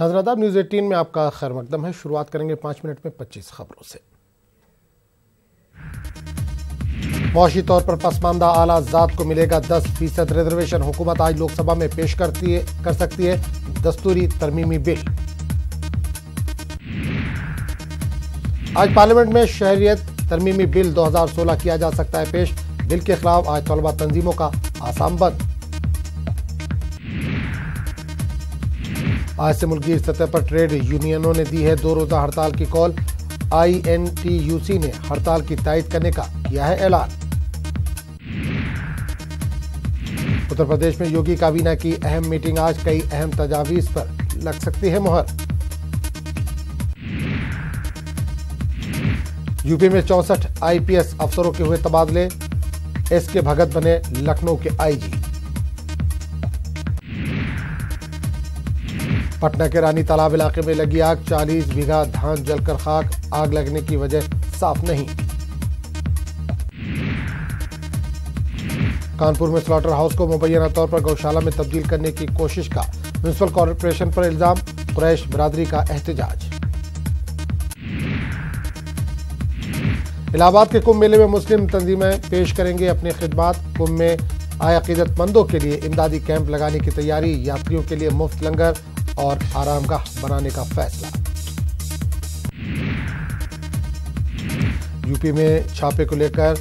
नाज़रीन, न्यूज़ 18 में आपका खैर मकदम है। शुरुआत करेंगे 5 मिनट में 25 खबरों से। मुआशी तौर पर पसमानदा आला ज़ात को मिलेगा 10% रिजर्वेशन। हुकूमत आज लोकसभा में पेश कर सकती है दस्तूरी तरमीमी बिल। आज पार्लियामेंट में शहरियत तरमीमी बिल 2016 किया जा सकता है पेश। बिल के खिलाफ आज तलबा तंजीमों का आसाम बंद। आज से मुल्की सतह पर ट्रेड यूनियनों ने दी है 2 रोजा हड़ताल की कॉल। INTUC ने हड़ताल की तायद करने का किया है ऐलान। उत्तर प्रदेश में योगी काबीना की अहम मीटिंग आज। कई अहम तजावीज पर लग सकती है मुहर। यूपी में 64 IPS अफसरों के हुए तबादले। SK भगत बने लखनऊ के IG। पटना के रानी तालाब इलाके में लगी आग। 40 बीघा धान जलकर खाक। आग लगने की वजह साफ नहीं। कानपुर में स्लॉटर हाउस को मुबैना तौर पर गौशाला में तब्दील करने की कोशिश का म्युनिसिपल कॉर्पोरेशन पर इल्जाम। कुरैश बिरादरी का एहतजाज। इलाहाबाद के कुंभ मेले में मुस्लिम तंजीमें पेश करेंगे अपनी खिदमात। कुंभ में आए अकीदतमंदों के लिए इमदादी कैंप लगाने की तैयारी। यात्रियों के लिए मुफ्त लंगर और आरामगाह बनाने का फैसला। यूपी में छापे को लेकर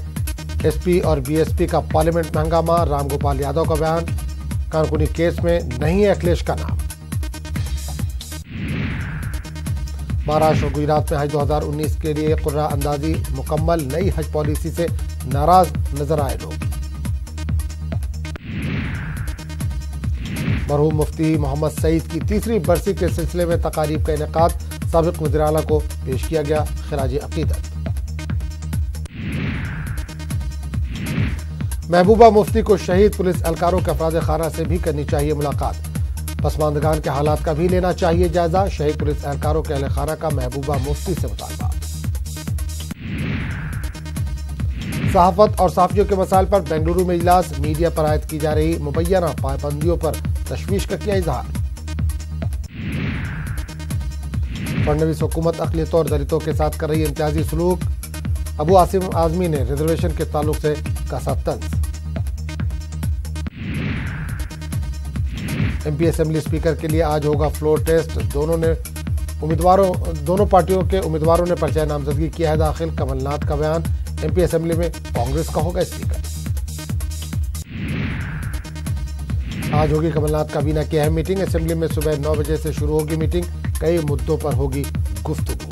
SP और BSP का पार्लियामेंट में हंगामा। रामगोपाल यादव का बयान। कानकुनी केस में नहीं है अखिलेश का नाम। महाराष्ट्र और गुजरात में हज 2019 के लिए कुर्रा अंदाजी मुकम्मल। नई हज पॉलिसी से नाराज नजर आए लोग। मरहूम मुफ्ती मोहम्मद सईद की 3री बरसी के सिलसिले में तकारीब का इनेकाद। साबिक वज़ीर आला को पेश किया गया खिराज अकीदत। महबूबा मुफ्ती को शहीद पुलिस एहलकारों के अफराद खाना से भी करनी चाहिए मुलाकात। पसमानदगान के हालात का भी लेना चाहिए जायजा। शहीद पुलिस एहलकारों के अहल खाना का महबूबा मुफ्ती से मुतालबा। सहाफत और साफियों के मसाइल पर बेंगलुरु में इजलास। मीडिया पर आयद की जा रही मुबैना पाबंदियों पर तशवीश का किया इजहार। फडणवीस हुकूमत अक़लियतों और दलितों के साथ कर रही इम्तियाजी सलूक। अबू आसिम आजमी ने रिजर्वेशन के ताल्लुक से कसा तंज। MP असेंबली स्पीकर के लिए आज होगा फ्लोर टेस्ट। दोनों पार्टियों के उम्मीदवारों ने पर्चा नामजदगी किया है दाखिल। कमलनाथ का बयान। MP असेंबली में कांग्रेस का होगा स्पीकर। आज होगी कमलनाथ काबीना की अहम मीटिंग। असेंबली में सुबह 9 बजे से शुरू होगी मीटिंग। कई मुद्दों पर होगी गुफ्तगू।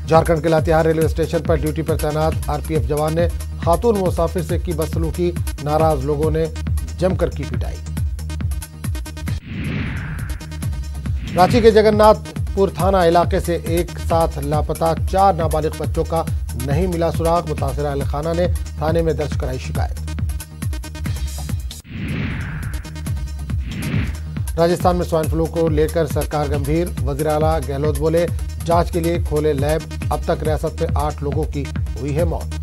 झारखंड के लातेहार रेलवे स्टेशन पर ड्यूटी पर तैनात RPF जवान ने खातून मुसाफिर से की बदसलूकी। नाराज लोगों ने जमकर की पिटाई। रांची के जगन्नाथपुर थाना इलाके से एक साथ लापता 4 नाबालिग बच्चों का नहीं मिला सुराग। मुतासिरा अहल खाना ने थाने में दर्ज कराई शिकायत। राजस्थान में स्वाइन फ्लू को लेकर सरकार गंभीर। वज़ीर आला गहलोत बोले जांच के लिए खोले लैब। अब तक रियासत में 8 लोगों की हुई है मौत।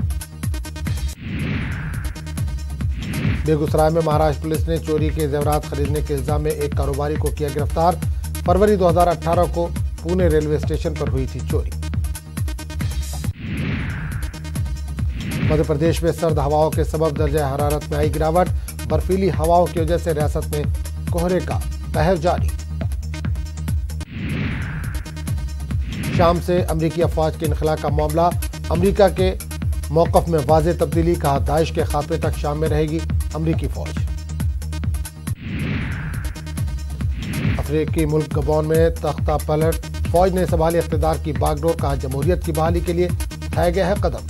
बेगूसराय में महाराष्ट्र पुलिस ने चोरी के जेवरात खरीदने के इल्जाम में एक कारोबारी को किया गिरफ्तार। फरवरी 2018 को पुणे रेलवे स्टेशन पर हुई थी चोरी। मध्य प्रदेश में सर्द हवाओं के सबब दर्जा हरारत में आई गिरावट। बर्फीली हवाओं की वजह से रियासत में कोहरे का कहर जारी। शाम से अमरीकी अफवाज के इनखला का मामला। अमरीका के मौक़िफ़ में वाज़ेह तब्दीली। कहा दाइश के खात्मे तक शाम में रहेगी अमरीकी फौज। अफ्रीकी मुल्क गबोन में तख्ता पलट। फौज ने संभाली इख्तिदार की बागडोर। कहा जमहूरियत की बहाली के लिए उठाया गया है कदम।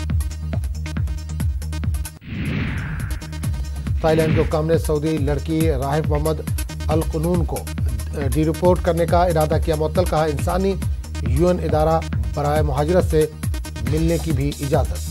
थाईलैंड के हुक्काम ने सऊदी लड़की राहिफ मोहम्मद अल क़ुनून को डिपोर्ट करने का इरादा किया मुअत्तल। कहा इंसानी UN इदारा बराए मुहाजिरत से मिलने की भी इजाजत।